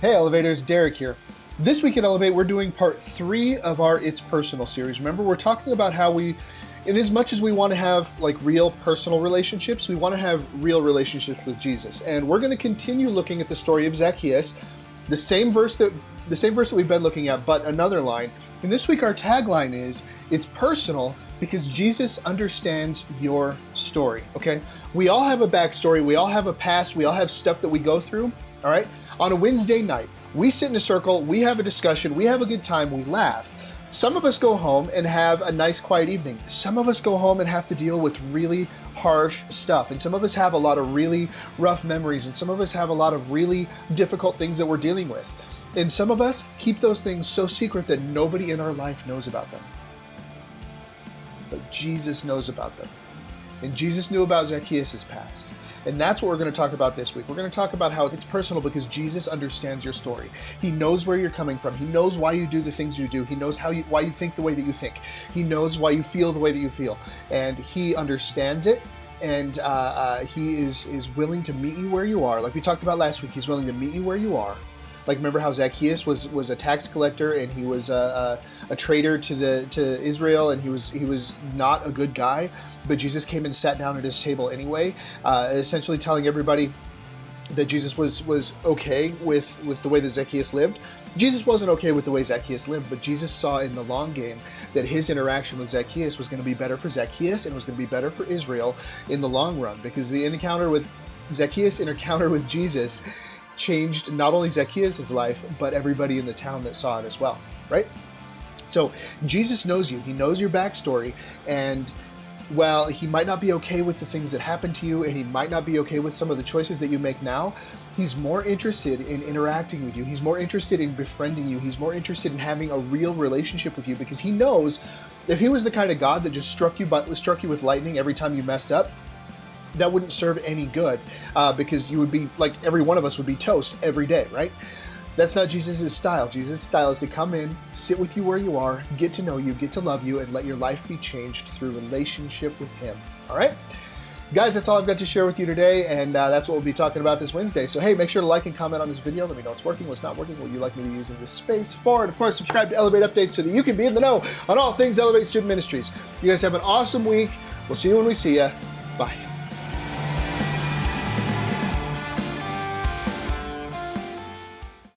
Hey Elevators, Derek here. This week at Elevate, we're doing part 3 of our It's Personal series. Remember, we're talking about how in as much as we want to have like real personal relationships, we want to have real relationships with Jesus. And we're going to continue looking at the story of Zacchaeus, the same verse that we've been looking at, but another line. And this week our tagline is, it's personal because Jesus understands your story, okay? We all have a backstory, we all have a past, we all have stuff that we go through, all right? On a Wednesday night, we sit in a circle, we have a discussion, we have a good time, we laugh. Some of us go home and have a nice quiet evening. Some of us go home and have to deal with really harsh stuff. And some of us have a lot of really rough memories. And some of us have a lot of really difficult things that we're dealing with. And some of us keep those things so secret that nobody in our life knows about them. But Jesus knows about them. And Jesus knew about Zacchaeus' past. And that's what we're going to talk about this week. We're going to talk about how it's personal because Jesus understands your story. He knows where you're coming from. He knows why you do the things you do. He knows why you think the way that you think. He knows why you feel the way that you feel. And he understands it. And he is willing to meet you where you are. Like we talked about last week, he's willing to meet you where you are. Like remember how Zacchaeus was a tax collector and he was a traitor to Israel, and he was not a good guy, but Jesus came and sat down at his table anyway, essentially telling everybody that Jesus was okay with the way that Zacchaeus lived. Jesus wasn't okay with the way Zacchaeus lived, but Jesus saw in the long game that his interaction with Zacchaeus was going to be better for Zacchaeus and was going to be better for Israel in the long run, because the encounter with Jesus changed not only Zacchaeus' life, but everybody in the town that saw it as well, right? So Jesus knows you. He knows your backstory, and while he might not be okay with the things that happen to you, and he might not be okay with some of the choices that you make now, he's more interested in interacting with you. He's more interested in befriending you. He's more interested in having a real relationship with you, because he knows if he was the kind of God that just struck you with lightning every time you messed up, that wouldn't serve any good, because you would be like every one of us would be toast every day, right? That's not Jesus' style. Jesus' style is to come in, sit with you where you are, get to know you, get to love you, and let your life be changed through relationship with him. All right? Guys, that's all I've got to share with you today, and that's what we'll be talking about this Wednesday. So hey, make sure to like and comment on this video. Let me know what's working, what's not working, what you'd like me to use in this space for. And of course, subscribe to Elevate Updates so that you can be in the know on all things Elevate Student Ministries. You guys have an awesome week. We'll see you when we see you. Bye.